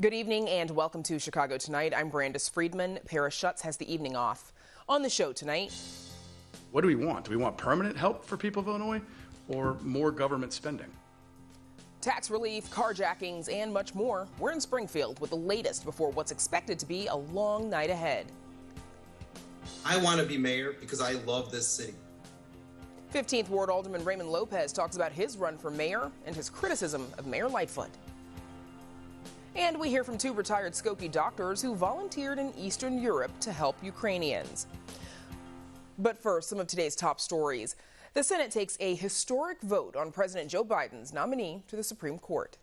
Good evening and welcome to Chicago Tonight. I'm Brandis Friedman. Paris Schutz has the evening off. On the show tonight. What do we want? Do we want permanent help for people of Illinois or more government spending? Tax relief, carjackings, and much more. We're in Springfield with the latest before what's expected to be a long night ahead. I want to be mayor because I love this city. 15th Ward Alderman Raymond Lopez talks about his run for mayor and his criticism of Mayor Lightfoot. And we hear from two retired Skokie doctors who volunteered in Eastern Europe to help Ukrainians. But first, some of today's top stories. The Senate takes a historic vote on President Joe Biden's nominee to the Supreme Court.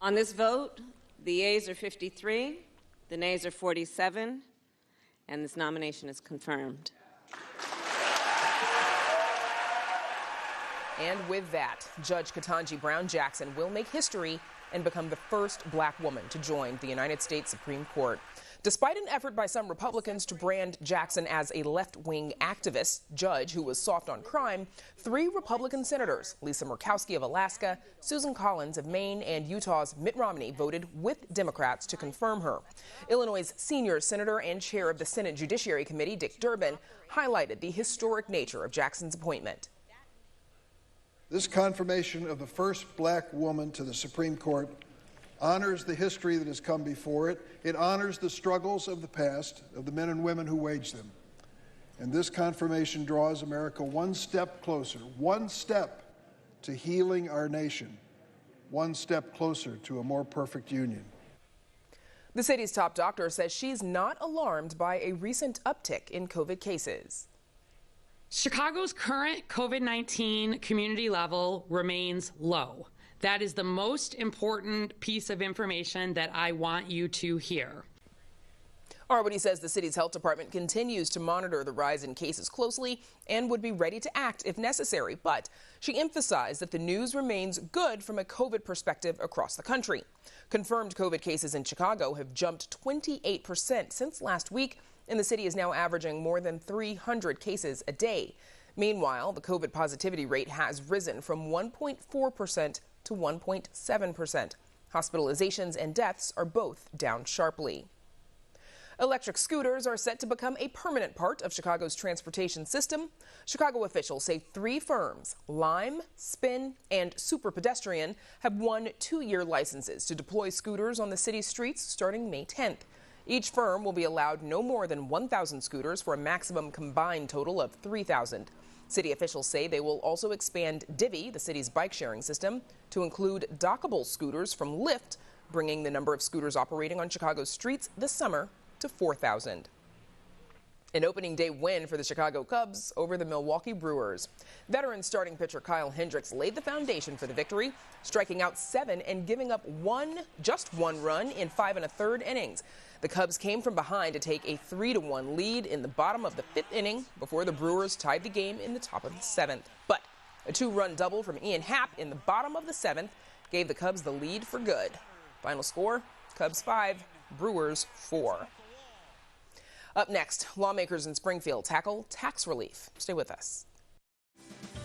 On this vote, the yeas are 53, the nays are 47, and this nomination is confirmed. And with that, Judge Ketanji Brown Jackson will make history and become the first black woman to join the United States Supreme Court. Despite an effort by some Republicans to brand Jackson as a left-wing activist judge who was soft on crime, 3 Republican senators, Lisa Murkowski of Alaska, Susan Collins of Maine, and Utah's Mitt Romney voted with Democrats to confirm her. Illinois' senior senator and chair of the Senate Judiciary Committee, Dick Durbin, highlighted the historic nature of Jackson's appointment. This confirmation of the first black woman to the Supreme Court honors the history that has come before it. It honors the struggles of the past, of the men and women who waged them. And this confirmation draws America one step closer, one step to healing our nation, one step closer to a more perfect union. The city's top doctor says she's not alarmed by a recent uptick in COVID cases. Chicago's current COVID-19 community level remains low. That is the most important piece of information that I want you to hear. Arbody says the city's health department continues to monitor the rise in cases closely and would be ready to act if necessary. But she emphasized that the news remains good from a COVID perspective across the country. Confirmed COVID cases in Chicago have jumped 28% since last week, and the city is now averaging more than 300 cases a day. Meanwhile, the COVID positivity rate has risen from 1.4% to 1.7%. Hospitalizations and deaths are both down sharply. Electric scooters are set to become a permanent part of Chicago's transportation system. Chicago officials say 3 firms, Lime, Spin, and Super Pedestrian, have won 2-year licenses to deploy scooters on the city's streets starting May 10th. Each firm will be allowed no more than 1,000 scooters for a maximum combined total of 3,000. City officials say they will also expand Divvy, the city's bike-sharing system, to include dockable scooters from Lyft, bringing the number of scooters operating on Chicago's streets this summer to 4,000. An opening day win for the Chicago Cubs over the Milwaukee Brewers. Veteran starting pitcher Kyle Hendricks laid the foundation for the victory, striking out 7 and giving up just one run in 5 1/3 innings. The Cubs came from behind to take a 3-1 lead in the bottom of the 5th inning before the Brewers tied the game in the top of the 7th. But a 2-run double from Ian Happ in the bottom of the 7th gave the Cubs the lead for good. Final score, Cubs 5, Brewers 4. Up next, lawmakers in Springfield tackle tax relief. Stay with us.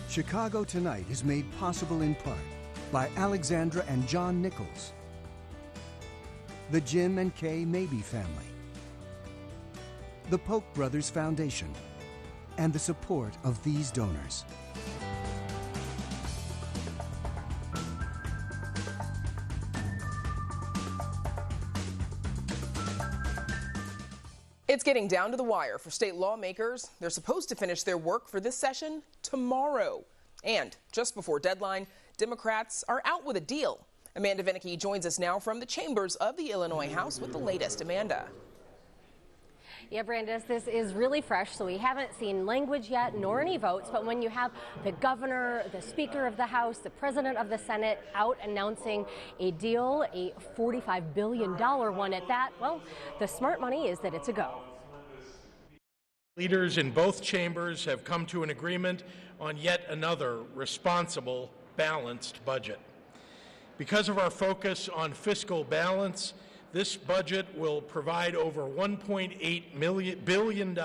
Chicago Tonight is made possible in part by Alexandra and John Nichols, the Jim and Kay Mabey family, the Polk Brothers Foundation, and the support of these donors. It's getting down to the wire for state lawmakers. They're supposed to finish their work for this session tomorrow. And just before deadline, Democrats are out with a deal. Amanda Vinicky joins us now from the chambers of the Illinois House with the latest. Amanda. Yeah, Brandis, this is really fresh, so we haven't seen language yet nor any votes. But when you have the governor, the Speaker of the House, the President of the Senate out announcing a deal, a $45 billion one at that, well, the smart money is that it's a go. Leaders in both chambers have come to an agreement on yet another responsible, balanced budget. Because of our focus on fiscal balance, this budget will provide over $1.8 billion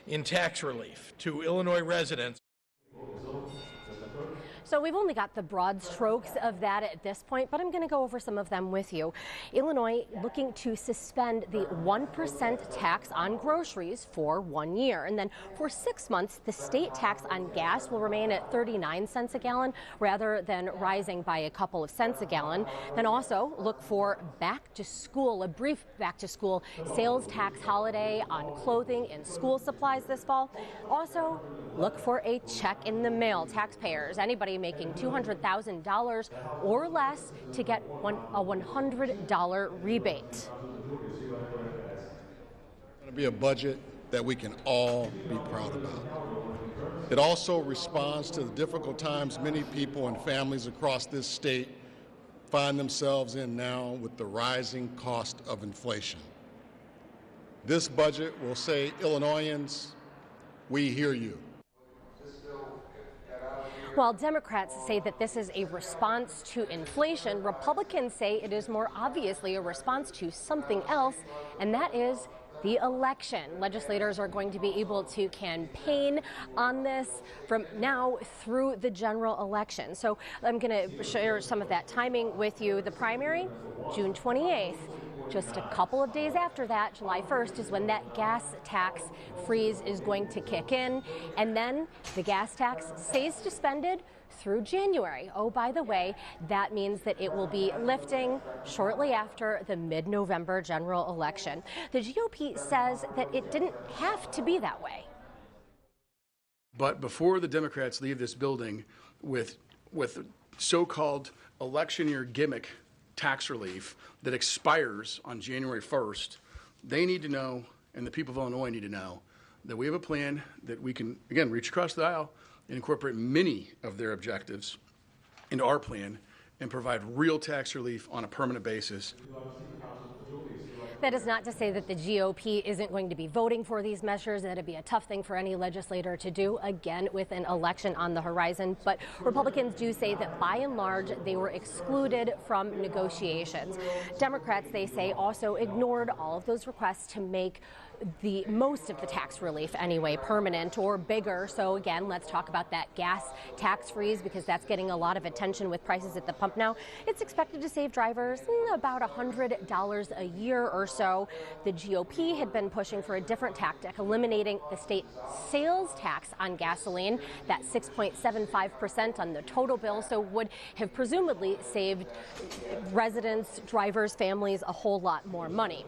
in tax relief to Illinois residents. So we've only got the broad strokes of that at this point, but I'm going to go over some of them with you. Illinois looking to suspend the 1% tax on groceries for 1 year. And then for 6 months, the state tax on gas will remain at 39 cents a gallon rather than rising by a couple of cents a gallon. Then also look for back to school, a brief back to school sales tax holiday on clothing and school supplies this fall. Also look for a check in the mail. Taxpayers, anybody making $200,000 or less, to get a $100 rebate. It's going to be a budget that we can all be proud about. It also responds to the difficult times many people and families across this state find themselves in now with the rising cost of inflation. This budget will say, Illinoisans, we hear you. While Democrats say that this is a response to inflation, Republicans say it is more obviously a response to something else, and that is the election. Legislators are going to be able to campaign on this from now through the general election. So I'm going to share some of that timing with you. The primary, June 28th. Just a couple of days after that, July 1st, is when that gas tax freeze is going to kick in. And then the gas tax stays suspended through January. Oh, by the way, that means that it will be lifting shortly after the mid-November general election. The GOP says that it didn't have to be that way. But before the Democrats leave this building with so-called election year gimmick tax relief that expires on January 1st, they need to know, and the people of Illinois need to know, that we have a plan that we can, again, reach across the aisle and incorporate many of their objectives into our plan and provide real tax relief on a permanent basis. That is not to say that the GOP isn't going to be voting for these measures. That'd be a tough thing for any legislator to do, again, with an election on the horizon. But Republicans do say that by and large, they were excluded from negotiations. Democrats, they say, also ignored all of those requests to make the most of the tax relief anyway permanent or bigger. So again, let's talk about that gas tax freeze, because that's getting a lot of attention with prices at the pump now. It's expected to save drivers about $100 a year or so. The GOP had been pushing for a different tactic, eliminating the state sales tax on gasoline, that 6.75% on the total bill, so would have presumably saved residents, drivers, families a whole lot more money.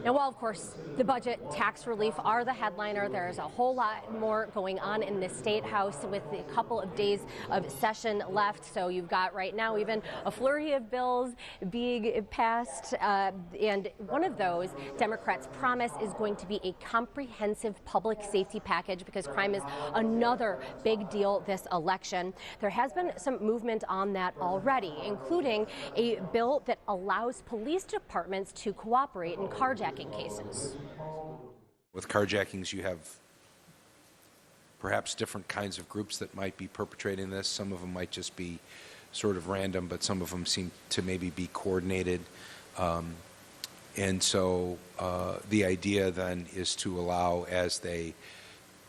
Now, while of course the budget, tax relief are the headliner, there's a whole lot more going on in the State House with a couple of days of session left. So you've got right now even a flurry of bills being passed, and one of those, Democrats promise, is going to be a comprehensive public safety package, because crime is another big deal this election. There has been some movement on that already, including a bill that allows police departments to cooperate in carjacking cases. With carjackings, you have perhaps different kinds of groups that might be perpetrating this. Some of them might just be sort of random, but some of them seem to maybe be coordinated. And so the idea then is to allow, as they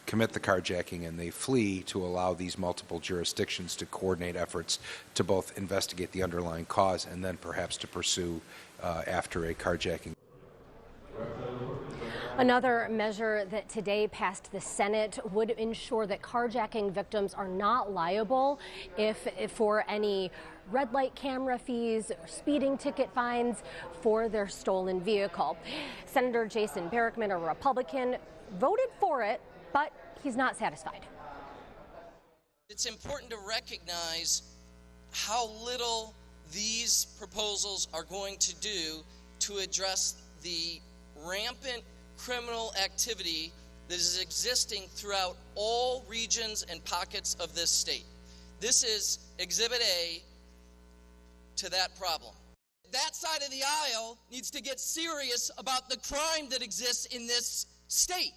commit the carjacking and they flee, to allow these multiple jurisdictions to coordinate efforts to both investigate the underlying cause and then perhaps to pursue after a carjacking. Another measure that today passed the Senate would ensure that carjacking victims are not liable if for any red light camera fees or speeding ticket fines for their stolen vehicle. Senator Jason Barrickman, a Republican, voted for it, but he's not satisfied. It's important to recognize how little these proposals are going to do to address the rampant criminal activity that is existing throughout all regions and pockets of this state. This is Exhibit A to that problem. That side of the aisle needs to get serious about the crime that exists in this state.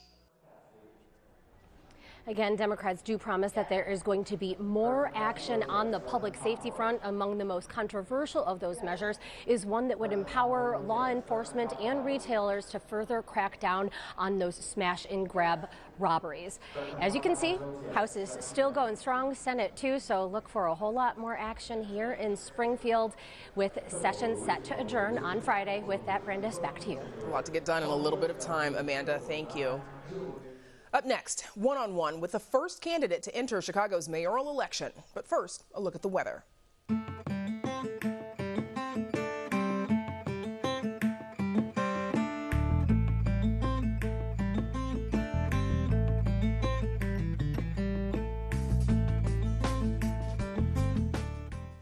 Again, Democrats do promise that there is going to be more action on the public safety front. Among the most controversial of those measures is one that would empower law enforcement and retailers to further crack down on those smash and grab robberies. As you can see, House is still going strong, Senate too, so look for a whole lot more action here in Springfield with session set to adjourn on Friday. With that, Brandis, back to you. A lot to get done in a little bit of time, Amanda. Thank you. Up next, one-on-one with the first candidate to enter Chicago's mayoral election. But first, a look at the weather.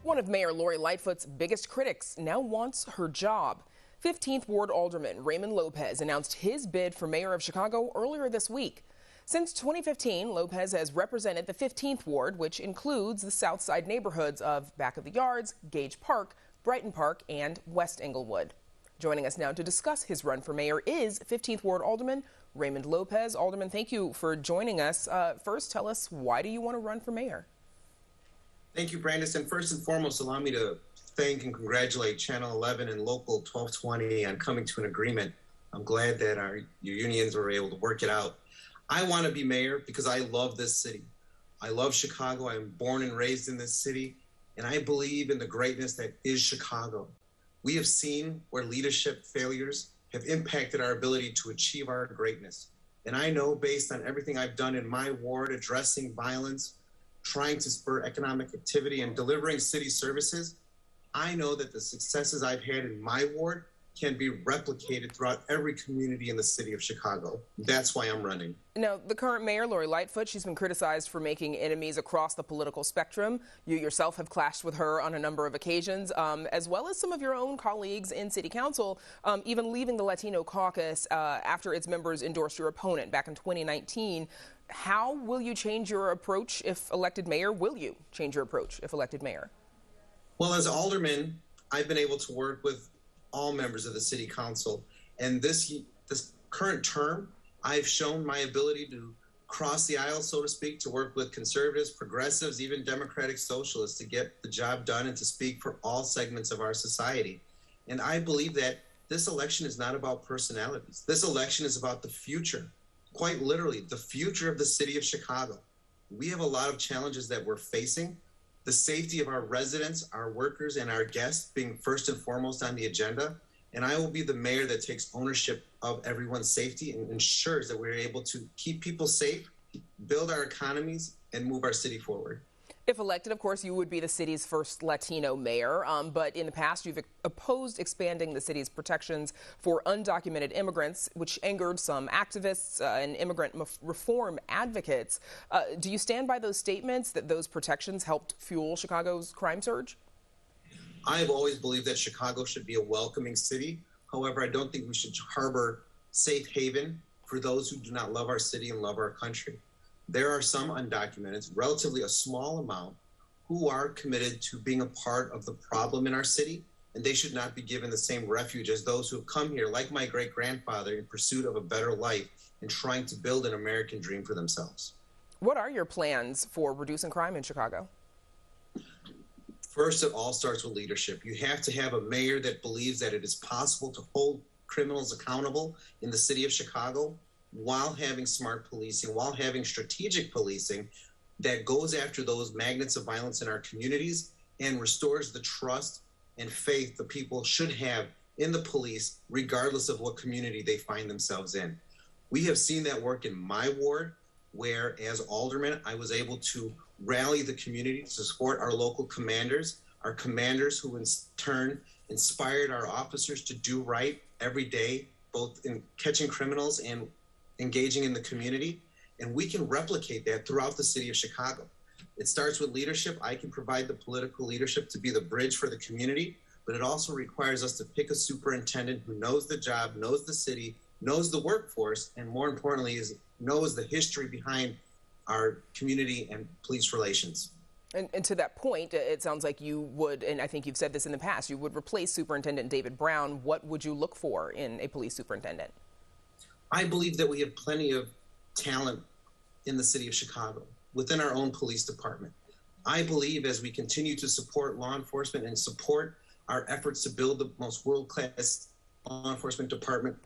One of Mayor Lori Lightfoot's biggest critics now wants her job. 15th Ward Alderman Raymond Lopez announced his bid for mayor of Chicago earlier this week. Since 2015, Lopez has represented the 15th Ward, which includes the South Side neighborhoods of Back of the Yards, Gage Park, Brighton Park, and West Englewood. Joining us now to discuss his run for mayor is 15th Ward Alderman Raymond Lopez. Alderman, thank you for joining us. First, tell us, why do you want to run for mayor? Thank you, Brandis. And first and foremost, allow me to thank and congratulate Channel 11 and Local 1220 on coming to an agreement. I'm glad that your unions were able to work it out. I want to be mayor because I love this city. I love Chicago. I'm born and raised in this city, and I believe in the greatness that is Chicago. We have seen where leadership failures have impacted our ability to achieve our greatness. And I know, based on everything I've done in my ward, addressing violence, trying to spur economic activity, and delivering city services, I know that the successes I've had in my ward can be replicated throughout every community in the city of Chicago. That's why I'm running. Now, the current mayor, Lori Lightfoot, she's been criticized for making enemies across the political spectrum. You yourself have clashed with her on a number of occasions, as well as some of your own colleagues in city council, even leaving the Latino caucus after its members endorsed your opponent back in 2019. How will you change your approach if elected mayor? Will you change your approach if elected mayor? Well, as alderman, I've been able to work with all members of the city council. And this current term, I've shown my ability to cross the aisle, so to speak, to work with conservatives, progressives, even democratic socialists to get the job done and to speak for all segments of our society. And I believe that this election is not about personalities. This election is about the future, quite literally, the future of the city of Chicago. We have a lot of challenges that we're facing. The safety of our residents, our workers, and our guests being first and foremost on the agenda. And I will be the mayor that takes ownership of everyone's safety and ensures that we're able to keep people safe, build our economies, and move our city forward. If elected, of course, you would be the city's first Latino mayor, but in the past you've opposed expanding the city's protections for undocumented immigrants, which angered some activists and immigrant reform advocates. Do you stand by those statements that those protections helped fuel Chicago's crime surge? I've always believed that Chicago should be a welcoming city. However, I don't think we should harbor safe haven for those who do not love our city and love our country. There are some undocumented, relatively a small amount, who are committed to being a part of the problem in our city, and they should not be given the same refuge as those who have come here, like my great-grandfather, in pursuit of a better life and trying to build an American dream for themselves. What are your plans for reducing crime in Chicago? First, it all starts with leadership. You have to have a mayor that believes that it is possible to hold criminals accountable in the city of Chicago while having smart policing, while having strategic policing that goes after those magnets of violence in our communities and restores the trust and faith the people should have in the police, regardless of what community they find themselves in. We have seen that work in my ward, where as alderman, I was able to rally the community to support our local commanders, our commanders who in turn inspired our officers to do right every day, both in catching criminals and engaging in the community. And we can replicate that throughout the city of Chicago. It starts with leadership. I can provide the political leadership to be the bridge for the community, but it also requires us to pick a superintendent who knows the job, knows the city, knows the workforce, and more importantly, knows the history behind our community and police relations. And to that point, it sounds like you would, and I think you've said this in the past, you would replace Superintendent David Brown. What would you look for in a police superintendent? I believe that we have plenty of talent in the city of Chicago, within our own police department. I believe as we continue to support law enforcement and support our efforts to build the most world-class law enforcement department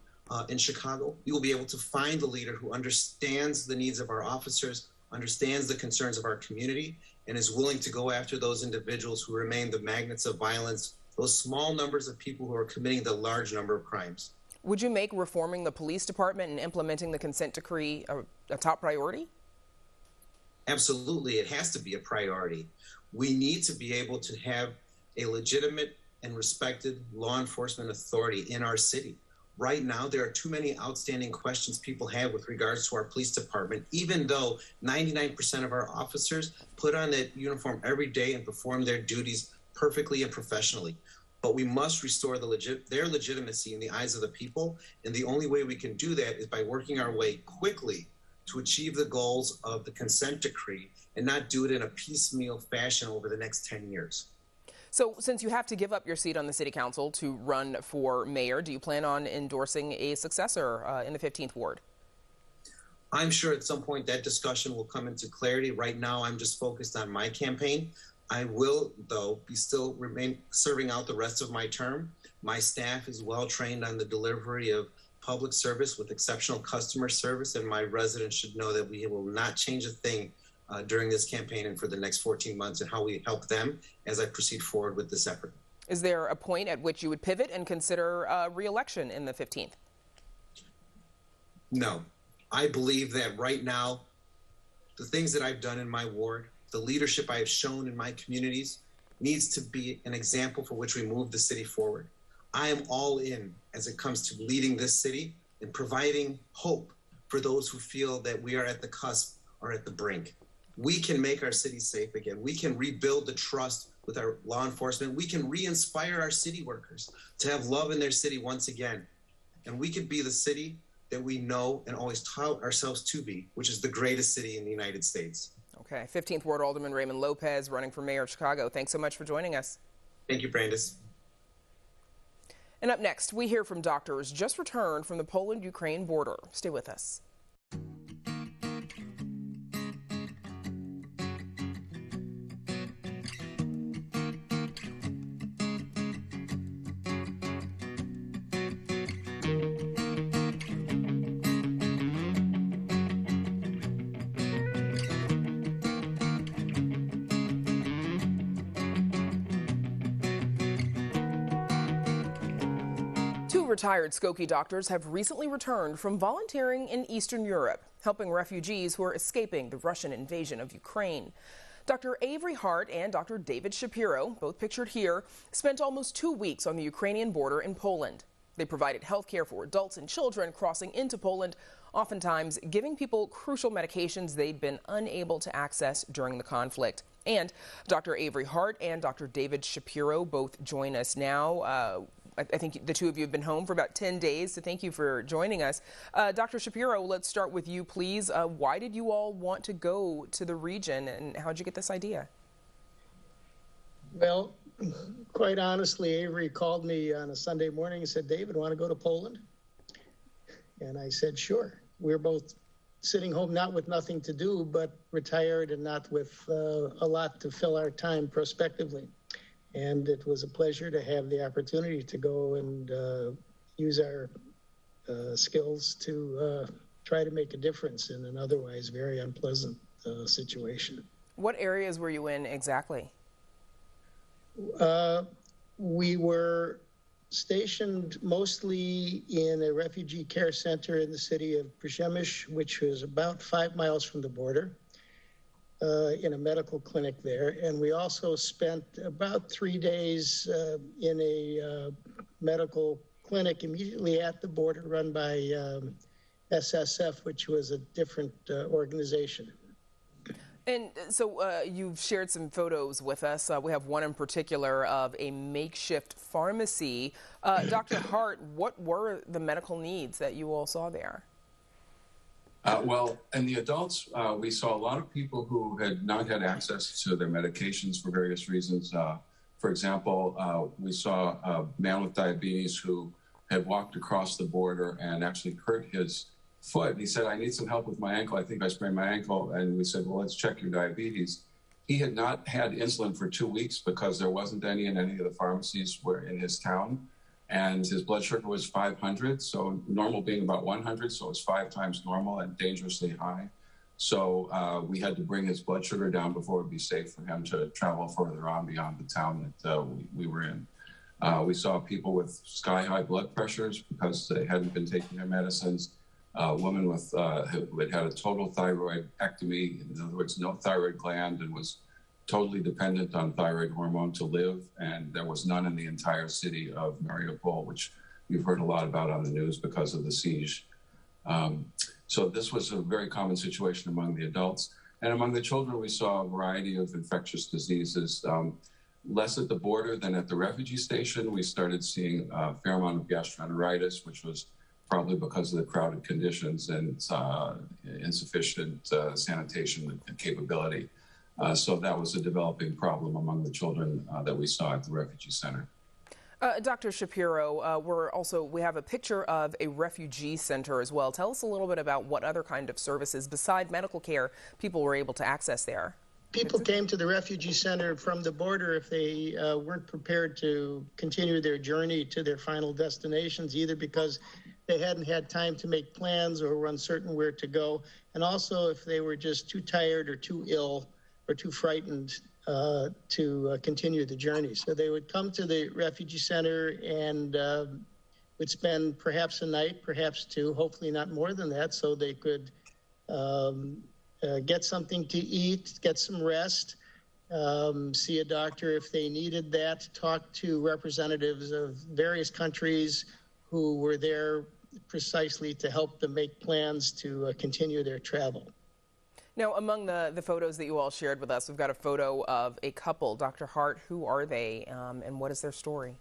in Chicago, you will be able to find a leader who understands the needs of our officers, understands the concerns of our community, and is willing to go after those individuals who remain the magnets of violence, those small numbers of people who are committing the large number of crimes. Would you make reforming the police department and implementing the consent decree a top priority? Absolutely, it has to be a priority. We need to be able to have a legitimate and respected law enforcement authority in our city. Right now, there are too many outstanding questions people have with regards to our police department, even though 99% of our officers put on that uniform every day and perform their duties perfectly and professionally. But we must restore their legitimacy in the eyes of the people, and the only way we can do that is by working our way quickly to achieve the goals of the consent decree and not do it in a piecemeal fashion over the next 10 years. So since you have to give up your seat on the city council to run for mayor, do you plan on endorsing a successor in the 15th ward? I'm sure at some point that discussion will come into clarity. Right now, I'm just focused on my campaign. I will, though, still remain serving out the rest of my term. My staff is well trained on the delivery of public service with exceptional customer service, and my residents should know that we will not change a thing during this campaign and for the next 14 months and how we help them as I proceed forward with this effort. Is there a point at which you would pivot and consider re-election in the 15th? No. I believe that right now, the things that I've done in my ward, the leadership I have shown in my communities needs to be an example for which we move the city forward. I am all in as it comes to leading this city and providing hope for those who feel that we are at the cusp or at the brink. We can make our city safe again. We can rebuild the trust with our law enforcement. We can re-inspire our city workers to have love in their city once again. And we could be the city that we know and always tout ourselves to be, which is the greatest city in the United States. Okay, 15th Ward Alderman Raymond Lopez running for mayor of Chicago. Thanks so much for joining us. Thank you, Brandis. And up next, we hear from doctors just returned from the Poland-Ukraine border. Stay with us. Two retired Skokie doctors have recently returned from volunteering in Eastern Europe, helping refugees who are escaping the Russian invasion of Ukraine. Dr. Avery Hart and Dr. David Shapiro, both pictured here, spent almost 2 weeks on the Ukrainian border in Poland. They provided health care for adults and children crossing into Poland, oftentimes giving people crucial medications they'd been unable to access during the conflict. And Dr. Avery Hart and Dr. David Shapiro both join us now. I think the two of you have been home for about 10 days, so thank you for joining us. Dr. Shapiro, let's start with you, please. Why did you all want to go to the region, and how did you get this idea? Well, quite honestly, Avery called me on a Sunday morning and said, David, want to go to Poland? And I said, sure. We're both sitting home, not with nothing to do, but retired and not with a lot to fill our time prospectively. And it was a pleasure to have the opportunity to go and use our skills to try to make a difference in an otherwise very unpleasant situation. What areas were you in exactly? We were stationed mostly in a refugee care center in the city of Przemyśl, which was about 5 miles from the border. In a medical clinic there, and we also spent about 3 days in a medical clinic immediately at the border run by SSF, which was a different organization. And so you've shared some photos with us. We have one in particular of a makeshift pharmacy. Dr. Hart, what were the medical needs that you all saw there? Well, in the adults, we saw a lot of people who had not had access to their medications for various reasons. For example, we saw a man with diabetes who had walked across the border and actually hurt his foot. And he said, I need some help with my ankle. I think I sprained my ankle. And we said, well, let's check your diabetes. He had not had insulin for 2 weeks because there wasn't any in any of the pharmacies in his town. And his blood sugar was 500, so normal being about 100, so it was 5 times normal and dangerously high. So we had to bring his blood sugar down before it would be safe for him to travel further on beyond the town that we were in. We saw people with sky-high blood pressures because they hadn't been taking their medicines. A woman with who had had a total thyroidectomy, in other words, no thyroid gland, and was totally dependent on thyroid hormone to live, and there was none in the entire city of Mariupol, which you've heard a lot about on the news because of the siege. So this was a very common situation among the adults. And among the children, we saw a variety of infectious diseases, less at the border than at the refugee station. We started seeing a fair amount of gastroenteritis, which was probably because of the crowded conditions and insufficient sanitation capability. So that was a developing problem among the children that we saw at the refugee center. Dr. Shapiro, we have a picture of a refugee center as well. Tell us a little bit about what other kind of services besides medical care people were able to access there. People came to the refugee center from the border if they weren't prepared to continue their journey to their final destinations, either because they hadn't had time to make plans or were uncertain where to go, and also if they were just too tired or too ill or too frightened to continue the journey. So they would come to the refugee center and would spend perhaps a night, perhaps 2, hopefully not more than that, so they could get something to eat, get some rest, see a doctor if they needed that, talk to representatives of various countries who were there precisely to help them make plans to continue their travel. Now, among the photos that you all shared with us, we've got a photo of a couple. Dr. Hart, who are they and what is their story?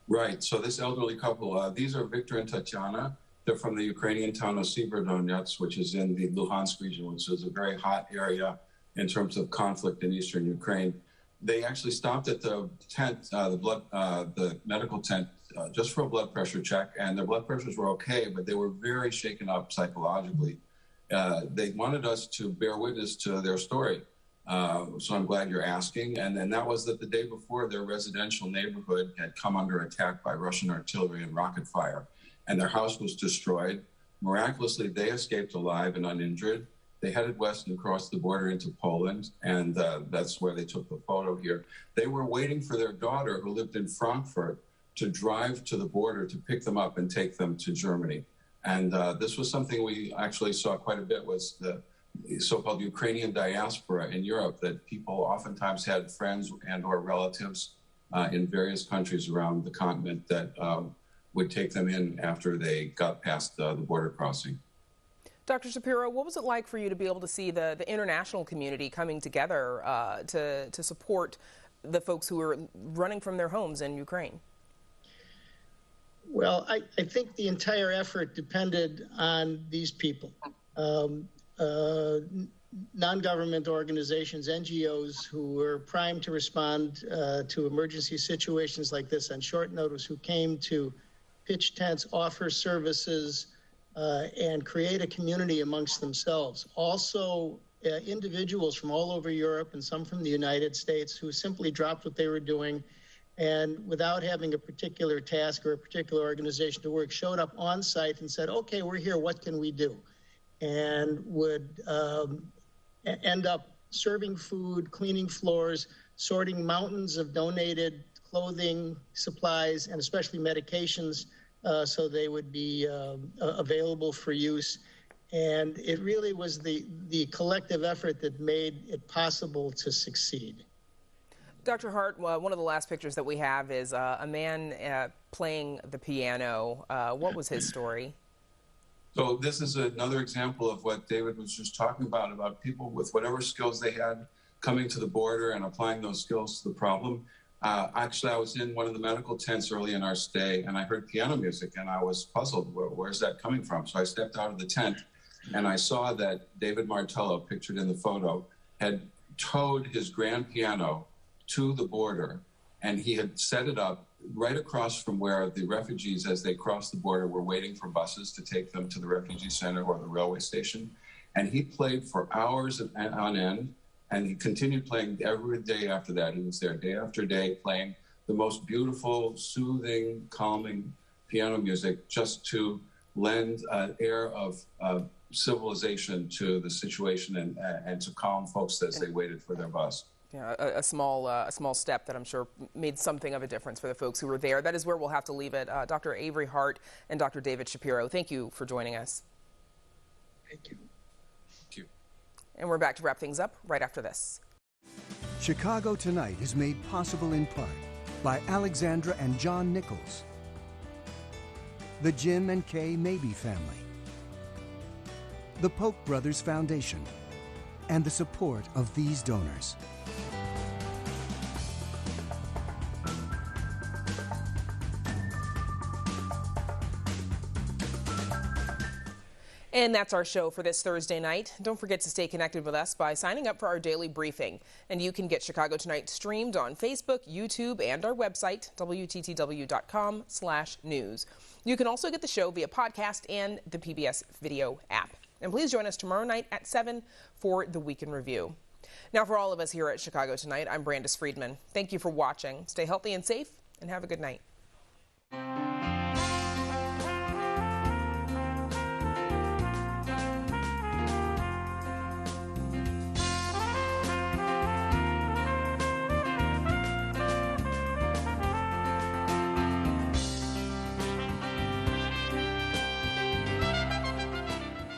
Right. So this elderly couple, these are Victor and Tatiana. They're from the Ukrainian town of Severodonetsk, which is in the Luhansk region, which is a very hot area in terms of conflict in eastern Ukraine. They actually stopped at the tent, the medical tent, just for a blood pressure check, and their blood pressures were okay, but they were very shaken up psychologically. They wanted us to bear witness to their story. So I'm glad you're asking. And then that was that the day before, their residential neighborhood had come under attack by Russian artillery and rocket fire, and their house was destroyed. Miraculously, they escaped alive and uninjured. They headed west and crossed the border into Poland, and that's where they took the photo here. They were waiting for their daughter, who lived in Frankfurt, to drive to the border to pick them up and take them to Germany. And this was something we actually saw quite a bit, was the so-called Ukrainian diaspora in Europe, that people oftentimes had friends and or relatives in various countries around the continent that would take them in after they got past the border crossing. Dr. Shapiro, what was it like for you to be able to see the international community coming together to support the folks who are running from their homes in Ukraine? Well, I think the entire effort depended on these people. Non-government organizations, NGOs, who were primed to respond to emergency situations like this on short notice, who came to pitch tents, offer services, and create a community amongst themselves. Also, individuals from all over Europe and some from the United States who simply dropped what they were doing and without having a particular task or a particular organization to work, showed up on site and said, okay, we're here, what can we do? And would end up serving food, cleaning floors, sorting mountains of donated clothing, supplies, and especially medications, so they would be available for use. And it really was the collective effort that made it possible to succeed. Dr. Hart, one of the last pictures that we have is a man playing the piano. What was his story? So this is another example of what David was just talking about people with whatever skills they had coming to the border and applying those skills to the problem. Actually, I was in one of the medical tents early in our stay, and I heard piano music, and I was puzzled. Where's that coming from? So I stepped out of the tent, and I saw that David Martello, pictured in the photo, had towed his grand piano to the border, and he had set it up right across from where the refugees, as they crossed the border, were waiting for buses to take them to the refugee center or the railway station. And he played for hours on end, and he continued playing every day after that. He was there day after day playing the most beautiful, soothing, calming piano music just to lend an air of civilization to the situation and to calm folks as they waited for their bus. Yeah, a small step that I'm sure made something of a difference for the folks who were there. That is where we'll have to leave it. Dr. Avery Hart and Dr. David Shapiro, thank you for joining us. Thank you. Thank you. And we're back to wrap things up right after this. Chicago Tonight is made possible in part by Alexandra and John Nichols, the Jim and Kay Mabee family, the Polk Brothers Foundation, and the support of these donors. And that's our show for this Thursday night. Don't forget to stay connected with us by signing up for our daily briefing. And you can get Chicago Tonight streamed on Facebook, YouTube, and our website, WTTW.com/news. You can also get the show via podcast and the PBS video app. And please join us tomorrow night at 7 for the Week in Review. Now, for all of us here at Chicago Tonight, I'm Brandis Friedman. Thank you for watching. Stay healthy and safe, and have a good night.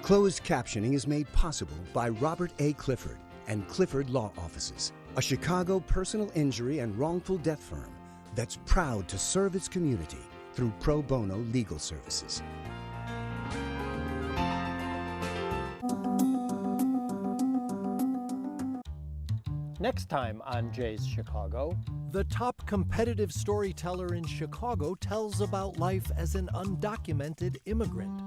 Closed captioning is made possible by Robert A. Clifford and Clifford Law Offices, a Chicago personal injury and wrongful death firm that's proud to serve its community through pro bono legal services. Next time on Jay's Chicago, the top competitive storyteller in Chicago tells about life as an undocumented immigrant.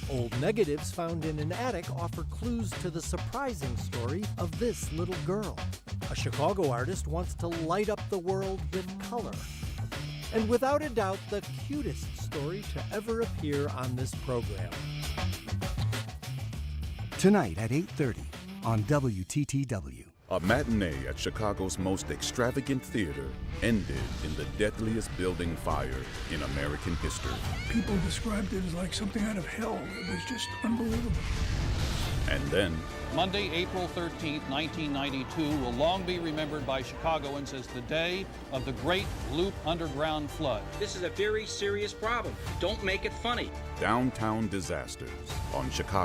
Old negatives found in an attic offer clues to the surprising story of this little girl. A Chicago artist wants to light up the world with color. And without a doubt, the cutest story to ever appear on this program. Tonight at 8:30 on WTTW. A matinee at Chicago's most extravagant theater ended in the deadliest building fire in American history. People described it as like something out of hell. It was just unbelievable. And then, Monday, April 13th, 1992 will long be remembered by Chicagoans as the day of the Great Loop Underground Flood. This is a very serious problem. Don't make it funny. Downtown Disasters on Chicago